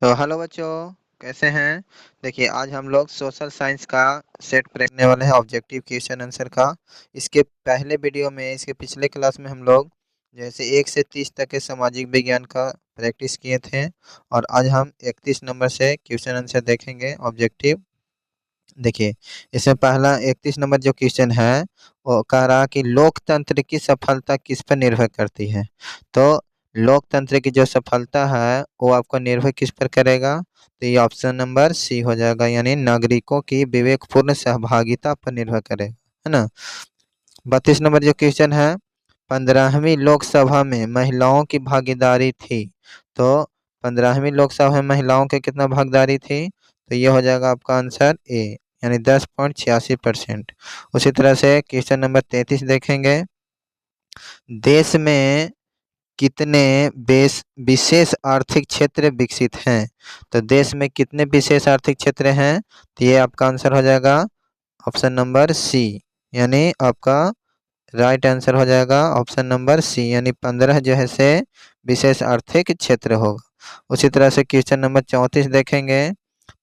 तो हेलो बच्चों, कैसे हैं। देखिए, आज हम लोग सोशल साइंस का सेट पढ़ने वाले हैं, ऑब्जेक्टिव क्वेश्चन आंसर का। इसके पहले वीडियो में, इसके पिछले क्लास में हम लोग जैसे 1 से 30 तक के सामाजिक विज्ञान का प्रैक्टिस किए थे। और आज हम 31 नंबर से क्वेश्चन आंसर देखेंगे ऑब्जेक्टिव। देखिए, इसमें पहला 31 नंबर जो क्वेश्चन है वो कह रहा कि लोकतंत्र की सफलता किस पर निर्भर करती है। तो लोकतंत्र की जो सफलता है वो आपको निर्भर किस पर करेगा। तो ये ऑप्शन नंबर सी हो जाएगा, यानी नागरिकों की विवेकपूर्ण सहभागिता पर निर्भर करेगा, है ना। 32 नंबर जो क्वेश्चन है, 15वीं लोकसभा में महिलाओं की भागीदारी थी। तो 15वीं लोकसभा में महिलाओं की कितना भागीदारी थी, तो ये हो जाएगा आपका आंसर ए, यानी 10.86%। उसी तरह से क्वेश्चन नंबर 33 देखेंगे। देश में कितने विशेष आर्थिक क्षेत्र विकसित हैं। तो देश में कितने विशेष आर्थिक क्षेत्र हैं, तो ये आपका आंसर हो जाएगा ऑप्शन नंबर सी, यानी आपका राइट आंसर हो जाएगा ऑप्शन नंबर सी, यानी 15 जो है से विशेष आर्थिक क्षेत्र होगा। उसी तरह से क्वेश्चन नंबर 34 देखेंगे।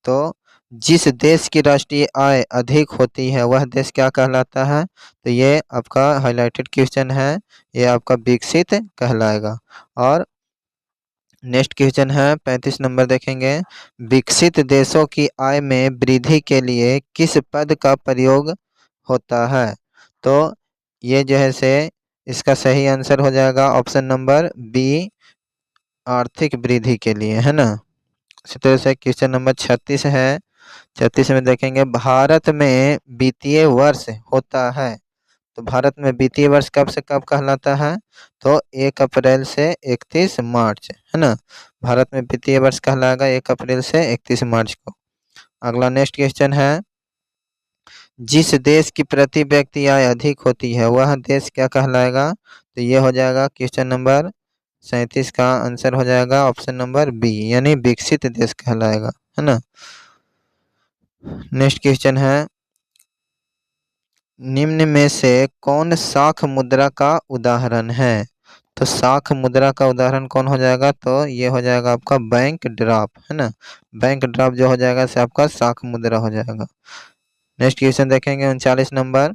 तो जिस देश की राष्ट्रीय आय अधिक होती है वह देश क्या कहलाता है। तो ये आपका हाईलाइटेड क्वेश्चन है, ये आपका विकसित कहलाएगा। और नेक्स्ट क्वेश्चन है 35 नंबर देखेंगे। विकसित देशों की आय में वृद्धि के लिए किस पद का प्रयोग होता है। तो ये जो है से इसका सही आंसर हो जाएगा ऑप्शन नंबर बी, आर्थिक वृद्धि के लिए, है ना। इसी तरह से क्वेश्चन नंबर 36 है। 36 में देखेंगे, भारत में वित्तीय वर्ष होता है। तो भारत में वित्तीय वर्ष कब से कब कहलाता है, तो 1 अप्रैल से 31 मार्च, है ना। भारत में वित्तीय वर्ष कहलाएगा 1 अप्रैल से 31 मार्च को। अगला नेक्स्ट क्वेश्चन है, जिस देश की प्रति व्यक्ति आय अधिक होती है वह देश क्या कहलाएगा। तो ये हो जाएगा क्वेश्चन नंबर 37 का आंसर हो जाएगा ऑप्शन नंबर बी, यानी विकसित देश कहलाएगा, है ना। नेक्स्ट क्वेश्चन है, निम्न में से कौन शाख मुद्रा का उदाहरण है। तो शाख मुद्रा का उदाहरण कौन हो जाएगा, तो ये हो जाएगा आपका बैंक ड्राफ्ट, है ना। बैंक ड्राफ्ट जो हो जाएगा से आपका शाख मुद्रा हो जाएगा। नेक्स्ट क्वेश्चन देखेंगे 39 नंबर।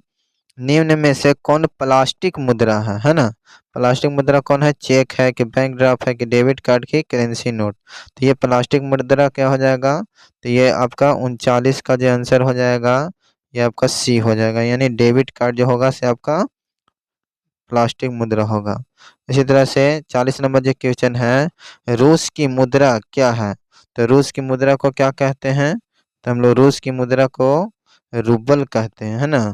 निम्न में से कौन प्लास्टिक मुद्रा है ना। प्लास्टिक मुद्रा कौन है, चेक है कि बैंक ड्राफ्ट है कि डेबिट कार्ड की करेंसी नोट। तो ये प्लास्टिक मुद्रा क्या हो जाएगा, तो ये आपका 39 का जो आंसर हो जाएगा ये आपका सी हो जाएगा, यानी डेबिट कार्ड जो होगा से आपका प्लास्टिक मुद्रा होगा। इसी तरह से 40 नंबर जो क्वेश्चन है, रूस की मुद्रा क्या है। तो रूस की मुद्रा को क्या कहते हैं, तो हम लोग रूस की मुद्रा को रूबल कहते हैं, है ना।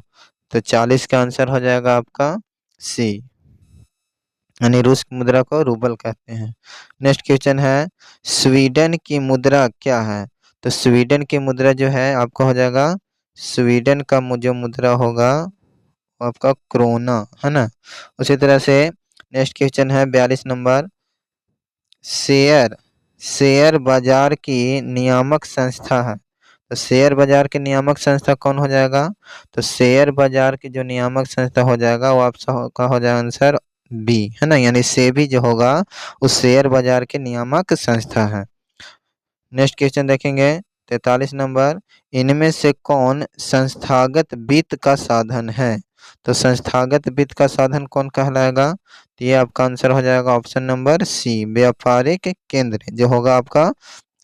तो 40 का आंसर हो जाएगा आपका सी, यानी रूस की मुद्रा को रूबल कहते हैं। नेक्स्ट क्वेश्चन है, स्वीडन की मुद्रा क्या है। तो स्वीडन की मुद्रा जो है आपका हो जाएगा, स्वीडन का जो मुद्रा होगा आपका क्रोना, है ना। उसी तरह से नेक्स्ट क्वेश्चन है 42 नंबर। शेयर शेयर बाजार की नियामक संस्था है। तो शेयर बाजार की नियामक संस्था कौन हो जाएगा, तो शेयर बाजार की जो नियामक संस्था हो जाएगा वो आपका हो जाएगा आंसर बी, है ना, यानी सेबी जो होगा उस शेयर बाजार के नियामक संस्था है। नेक्स्ट क्वेश्चन देखेंगे 43 नंबर। इनमें से कौन संस्थागत वित्त का साधन है। तो संस्थागत वित्त का साधन कौन कहलाएगा, तो ये आपका आंसर हो जाएगा ऑप्शन नंबर सी, व्यापारिक केंद्र जो होगा आपका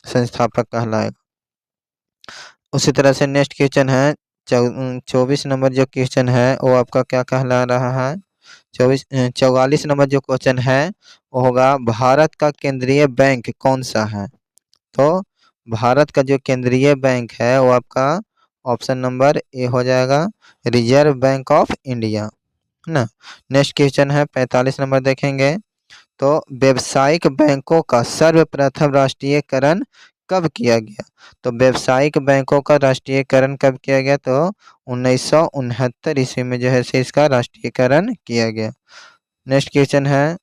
संस्थापक कहलाएगा। उसी तरह से नेक्स्ट क्वेश्चन है 24 नंबर जो क्वेश्चन है वो आपका क्या कहला रहा है। 44 नंबर जो क्वेश्चन है वो होगा, भारत का केंद्रीय बैंक कौन सा है। तो भारत का जो केंद्रीय बैंक है वो आपका ऑप्शन नंबर ए हो जाएगा, रिजर्व बैंक ऑफ इंडिया, है ना। नेक्स्ट क्वेश्चन है 45 नंबर देखेंगे। तो व्यावसायिक बैंकों का सर्वप्रथम राष्ट्रीयकरण कब किया गया। तो व्यावसायिक बैंकों का राष्ट्रीयकरण कब किया गया, तो 1969 ईस्वी में जो है से इसका राष्ट्रीयकरण किया गया। नेक्स्ट क्वेश्चन है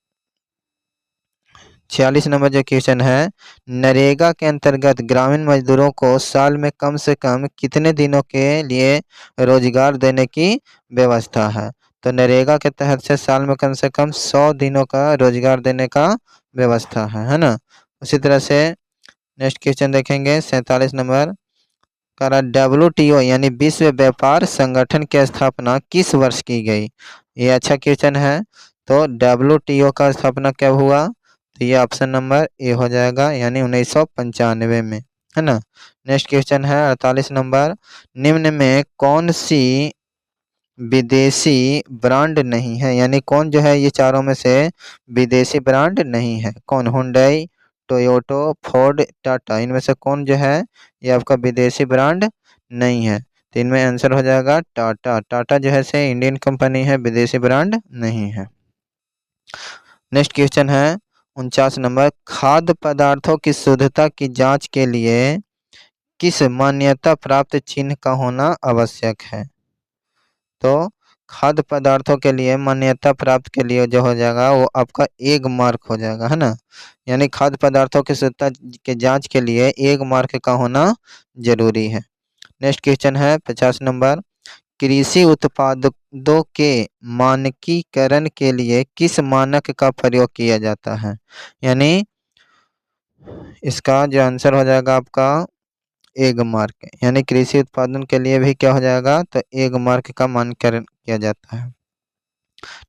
46 नंबर जो क्वेश्चन है, नरेगा के अंतर्गत ग्रामीण मजदूरों को साल में कम से कम कितने दिनों के लिए रोजगार देने की व्यवस्था है। तो नरेगा के तहत से साल में कम से कम 100 दिनों का रोजगार देने का व्यवस्था है ना। उसी तरह से नेक्स्ट क्वेश्चन देखेंगे 47 नंबर करा WTO यानी विश्व व्यापार संगठन की स्थापना किस वर्ष की गई। ये अच्छा क्वेश्चन है। तो WTO का स्थापना कब हुआ, तो ये ऑप्शन नंबर ए हो जाएगा, यानी 1995 में, है ना। नेक्स्ट क्वेश्चन है 48 नंबर, निम्न में कौन सी विदेशी ब्रांड नहीं है, यानी कौन जो है ये चारों में से विदेशी ब्रांड नहीं है, कौन, हुंडई, टोयोटो, फोर्ड, टाटा, इनमें से कौन जो है ये आपका विदेशी ब्रांड नहीं है। तो इनमें आंसर हो जाएगा टाटा। टाटा जो है से इंडियन कंपनी है, विदेशी ब्रांड नहीं है। नेक्स्ट क्वेश्चन है 49 नंबर, खाद्य पदार्थों की शुद्धता की जांच के लिए किस मान्यता प्राप्त चिन्ह का होना आवश्यक है। तो खाद्य पदार्थों के लिए मान्यता प्राप्त के लिए जो हो जाएगा वो आपका एग मार्क हो जाएगा, है ना। यानी खाद्य पदार्थों की शुद्धता के जांच के लिए एग मार्क का होना जरूरी है। नेक्स्ट क्वेश्चन है 50 नंबर, कृषि उत्पादों के मानकीकरण के लिए किस मानक का प्रयोग किया जाता है। यानी इसका जो आंसर हो जाएगा आपका एग मार्क, यानी कृषि उत्पादन के लिए भी क्या हो जाएगा, तो एग मार्क का मानकीकरण किया जाता है।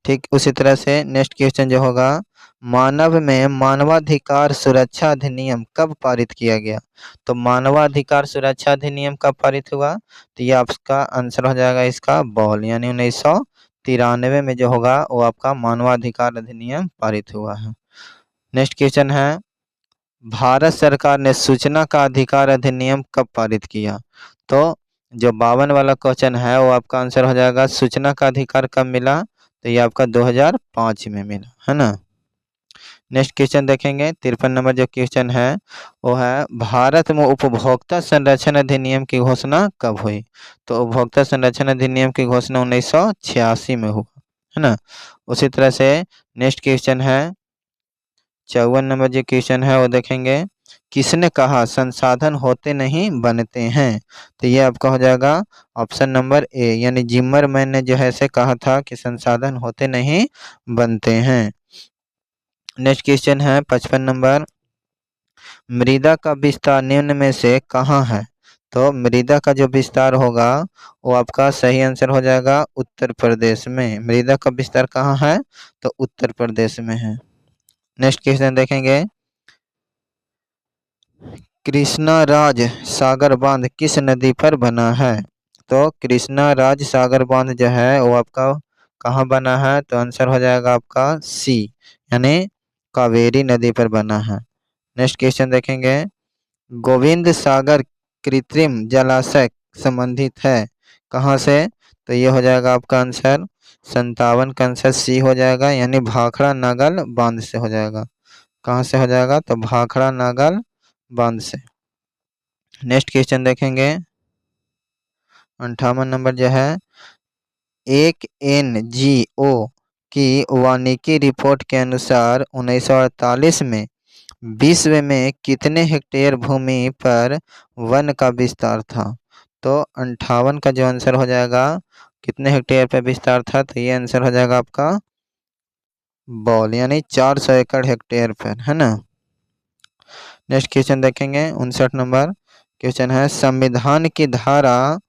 ठीक उसी तरह से नेक्स्ट क्वेश्चन जो होगा, मानव में मानवाधिकार सुरक्षा अधिनियम कब पारित किया गया। तो मानवाधिकार सुरक्षा अधिनियम कब पारित हुआ, तो ये आपका आंसर हो जाएगा इसका बॉल, यानी 1993 में जो होगा वो आपका मानवाधिकार अधिनियम पारित हुआ है। नेक्स्ट क्वेश्चन है, भारत सरकार ने सूचना का अधिकार अधिनियम कब पारित किया। तो जो 52 वाला क्वेश्चन है वो आपका आंसर हो जाएगा सूचना का अधिकार कब मिला, तो ये आपका 2005 में मिला, है ना। नेक्स्ट क्वेश्चन देखेंगे 53 नंबर जो क्वेश्चन है वो है, भारत में उपभोक्ता संरक्षण अधिनियम की घोषणा कब हुई। तो उपभोक्ता संरक्षण अधिनियम की घोषणा 1986 में हुआ, है ना। उसी तरह से नेक्स्ट क्वेश्चन है 54 नंबर जो क्वेश्चन है वो देखेंगे, किसने कहा संसाधन होते नहीं बनते हैं। तो ये आपका हो जाएगा ऑप्शन नंबर ए, यानी जिम्मरमैन ने जो है से कहा था कि संसाधन होते नहीं बनते हैं। नेक्स्ट क्वेश्चन है 55 नंबर, मृदा का विस्तार निम्न में से कहाँ है। तो मृदा का जो विस्तार होगा वो आपका सही आंसर हो जाएगा उत्तर प्रदेश में। मृदा का विस्तार कहाँ है, तो उत्तर प्रदेश में है। नेक्स्ट क्वेश्चन देखेंगे, कृष्णा राज सागर बांध किस नदी पर बना है। तो कृष्णा राज सागर बांध जो है वो आपका कहाँ बना है, तो आंसर हो जाएगा आपका सी, यानी कावेरी नदी पर बना है। नेक्स्ट क्वेश्चन देखेंगे, गोविंद सागर कृत्रिम जलाशय संबंधित है कहाँ से। तो ये हो जाएगा आपका आंसर 57 का आंसर सी हो जाएगा, यानी भाखड़ा नागल बांध से हो जाएगा। कहाँ से हो जाएगा, तो भाखड़ा नागल बांध से। नेक्स्ट क्वेश्चन देखेंगे 58 नंबर जो है, एक NGO की वानिकी रिपोर्ट के अनुसार 1948 में विश्व में कितने हेक्टेयर भूमि पर वन का विस्तार था। तो 58 का जो आंसर हो जाएगा कितने हेक्टेयर पर विस्तार था, तो ये आंसर हो जाएगा आपका बॉल, यानी 400 एकड़ हेक्टेयर पर, है ना। नेक्स्ट क्वेश्चन देखेंगे 59 नंबर क्वेश्चन है, संविधान की धारा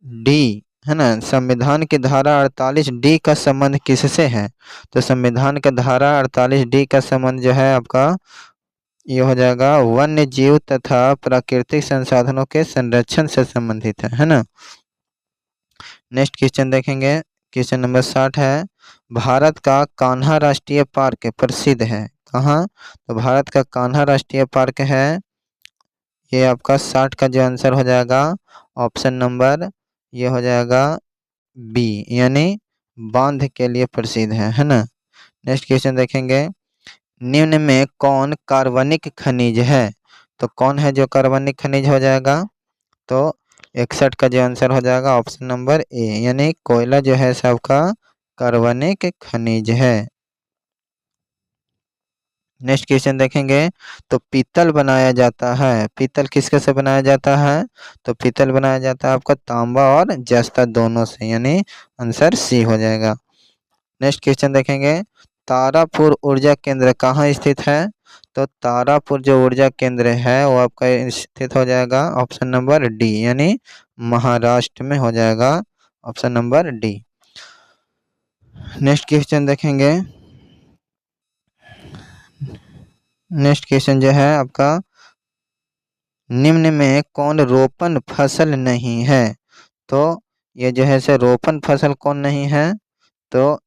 डी, है ना, संविधान की धारा 48D का संबंध किससे है। तो संविधान का धारा 48D का संबंध जो है आपका ये हो जाएगा वन्य जीव तथा प्राकृतिक संसाधनों के संरक्षण से संबंधित है ना। नेक्स्ट क्वेश्चन देखेंगे क्वेश्चन नंबर 60 है, भारत का कान्हा राष्ट्रीय पार्क प्रसिद्ध है कहाँ। तो भारत का कान्हा राष्ट्रीय पार्क है, ये आपका 60 का जो आंसर हो जाएगा ऑप्शन नंबर ये हो जाएगा बी, यानी बांध के लिए प्रसिद्ध है ना। नेक्स्ट क्वेश्चन देखेंगे, निम्न में कौन कार्बनिक खनिज है। तो कौन है जो कार्बनिक खनिज हो जाएगा, तो 61 का जो आंसर हो जाएगा ऑप्शन नंबर ए, यानी कोयला जो है सबका कार्बनिक खनिज है। नेक्स्ट क्वेश्चन देखेंगे, तो पीतल बनाया जाता है, पीतल किसके से बनाया जाता है। तो पीतल बनाया जाता है आपका तांबा और जस्ता दोनों से, यानी आंसर सी हो जाएगा। नेक्स्ट क्वेश्चन देखेंगे, तारापुर ऊर्जा केंद्र कहाँ स्थित है। तो तारापुर जो ऊर्जा केंद्र है वो आपका स्थित हो जाएगा ऑप्शन नंबर डी, यानी महाराष्ट्र में हो जाएगा option number D. Next question देखेंगे। नेक्स्ट क्वेश्चन जो है आपका, निम्न में कौन रोपण फसल नहीं है? तो ये जो है से रोपण फसल कौन नहीं है? तो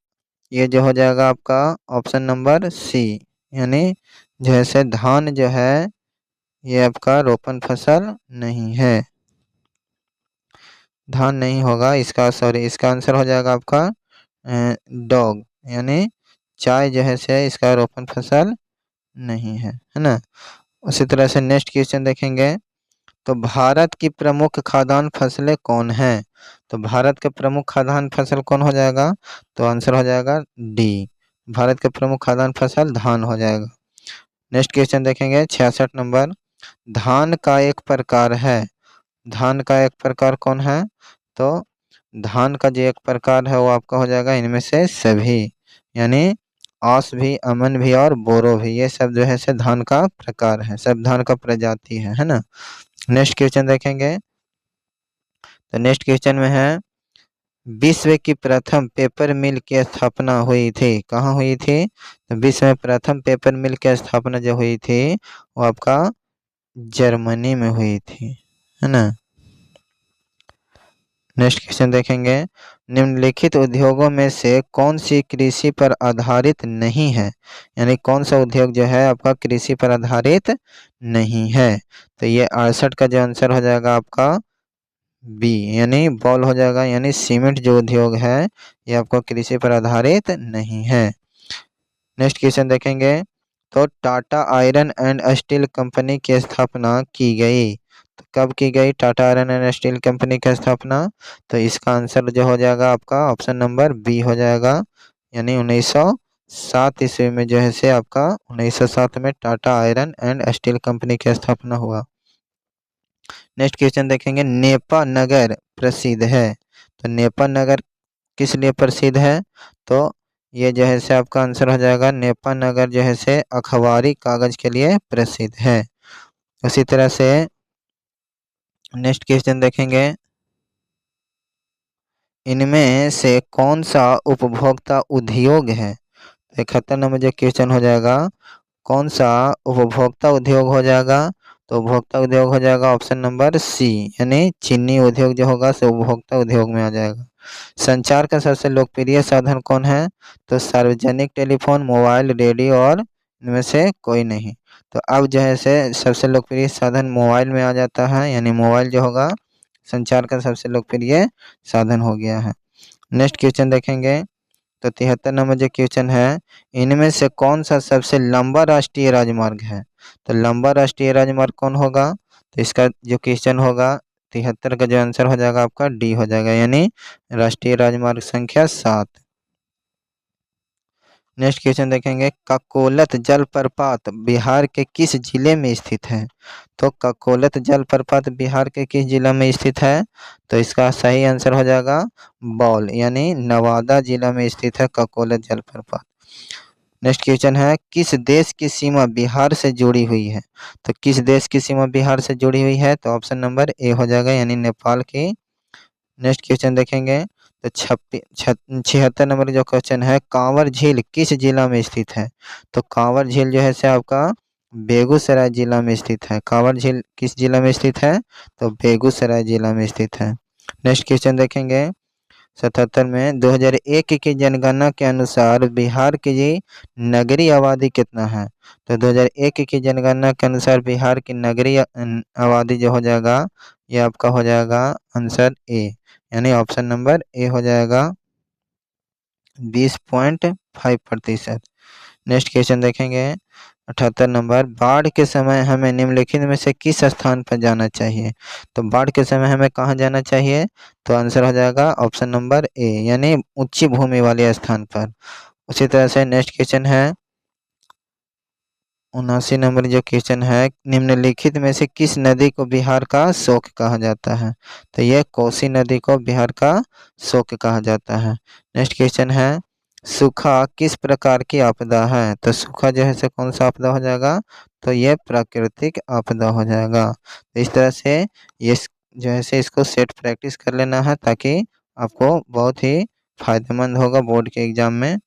ये जो हो जाएगा आपका ऑप्शन नंबर सी, यानी जैसे धान जो है ये आपका रोपण फसल नहीं है, धान नहीं होगा इसका, सॉरी इसका आंसर हो जाएगा आपका डॉग, यानी चाय जो है से इसका रोपण फसल नहीं है ना। उसी तरह से नेक्स्ट क्वेश्चन देखेंगे। तो भारत की प्रमुख खाद्यान्न फसलें कौन है? तो भारत के प्रमुख खाद्यान्न फसल कौन हो जाएगा? तो आंसर हो जाएगा डी, भारत के प्रमुख खाद्यान्न फसल धान हो जाएगा। नेक्स्ट क्वेश्चन देखेंगे 66 नंबर। धान का एक प्रकार है, धान का एक प्रकार कौन है? तो धान का जो एक प्रकार है वो आपका हो जाएगा इनमें से सभी, यानी आस भी, अमन भी और बोरो भी, ये सब जो है से धान का प्रकार है, सब धान का प्रजाति है ना। नेक्स्ट क्वेश्चन देखेंगे। तो नेक्स्ट क्वेश्चन में है, विश्व की प्रथम पेपर मिल की स्थापना हुई थी, कहाँ हुई थी? तो विश्व में प्रथम पेपर मिल की स्थापना जो हुई थी वो आपका जर्मनी में हुई थी, है ना। नेक्स्ट क्वेश्चन देखेंगे। निम्नलिखित उद्योगों में से कौन सी कृषि पर आधारित नहीं है? यानी कौन सा उद्योग जो है आपका कृषि पर आधारित नहीं है? तो ये 68 का जो आंसर हो जाएगा आपका बी, यानी बॉल हो जाएगा, यानी सीमेंट जो उद्योग है ये आपको कृषि पर आधारित नहीं है। नेक्स्ट क्वेश्चन देखेंगे। तो Tata iron and steel company की स्थापना की गई, तो कब की गई Tata iron and steel company की स्थापना? तो इसका आंसर जो हो जाएगा आपका ऑप्शन नंबर बी हो जाएगा, यानी 1907 ईस्वी में जो है से आपका 1907 में Tata iron and steel company की स्थापना हुआ। नेक्स्ट क्वेश्चन देखेंगे। नेपा नगर प्रसिद्ध है, तो नेपा नगर किस लिए प्रसिद्ध है? तो ये जो है से आपका आंसर हो जाएगा नेपा नगर जो है से अखबारी कागज के लिए प्रसिद्ध है। उसी तरह से नेक्स्ट क्वेश्चन देखेंगे। इनमें से कौन सा उपभोक्ता उद्योग है? 71 नंबर जो क्वेश्चन हो जाएगा, कौन सा उपभोक्ता उद्योग हो जाएगा? तो उपभोक्ता उद्योग हो जाएगा ऑप्शन नंबर सी, यानी चीनी उद्योग जो होगा सो उपभोक्ता उद्योग में आ जाएगा। संचार का सबसे लोकप्रिय साधन कौन है? तो सार्वजनिक टेलीफोन, मोबाइल, रेडियो और इनमें से कोई नहीं। तो अब जो है से सबसे लोकप्रिय साधन मोबाइल में आ जाता है, यानी मोबाइल जो होगा संचार का सबसे लोकप्रिय साधन हो गया है। नेक्स्ट क्वेश्चन देखेंगे। तो 73 नंबर जो क्वेश्चन है, इनमें से कौन सा सबसे लंबा राष्ट्रीय राजमार्ग है? तो लंबा राष्ट्रीय राजमार्ग कौन होगा? तो इसका जो क्वेश्चन होगा 73 का जो आंसर हो जाएगा आपका डी हो जाएगा, यानी राष्ट्रीय राजमार्ग संख्या 7। नेक्स्ट क्वेश्चन देखेंगे। ककोलत जलप्रपात बिहार के किस जिले में स्थित है? तो ककोलत जलप्रपात बिहार के किस जिला में स्थित है? तो इसका सही आंसर हो जाएगा बौल, यानी नवादा जिला में स्थित है ककोलत जलप्रपात। नेक्स्ट क्वेश्चन है, किस देश की सीमा बिहार से जुड़ी हुई है? तो किस देश की सीमा बिहार से जुड़ी हुई है? तो ऑप्शन नंबर ए हो जाएगा, यानी नेपाल की। नेक्स्ट क्वेश्चन देखेंगे। तो 76 नंबर जो क्वेश्चन है, कांवर झील किस जिला में स्थित है? तो कांवर झील जो है से आपका बेगूसराय जिला में स्थित है। कांवर झील किस जिला में स्थित है? तो बेगूसराय जिला में स्थित है। नेक्स्ट क्वेश्चन देखेंगे। 77 में 2001 की जनगणना के अनुसार बिहार की नगरीय आबादी कितना है? तो 2001 की जनगणना के अनुसार बिहार की नगरीय आबादी जो हो जाएगा ये आपका हो जाएगा आंसर ए, यानी ऑप्शन नंबर ए हो जाएगा 20.5%। नेक्स्ट क्वेश्चन देखेंगे। 78 नंबर, बाढ़ के समय हमें निम्नलिखित में से किस स्थान पर जाना चाहिए? तो बाढ़ के समय हमें कहाँ जाना चाहिए? तो आंसर हो जाएगा ऑप्शन नंबर ए, यानी ऊंची भूमि वाले स्थान पर। उसी तरह से नेक्स्ट क्वेश्चन है 79 नंबर जो क्वेश्चन है, निम्नलिखित में से किस नदी को बिहार का शोक कहा जाता है? तो यह कोसी नदी को बिहार का शोक कहा जाता है। नेक्स्ट क्वेश्चन है, सूखा किस प्रकार की आपदा है? तो सूखा जो है से कौन सा आपदा हो जाएगा? तो ये प्राकृतिक आपदा हो जाएगा। तो इस तरह से ये जो है से इसको सेट प्रैक्टिस कर लेना है, ताकि आपको बहुत ही फायदेमंद होगा बोर्ड के एग्जाम में।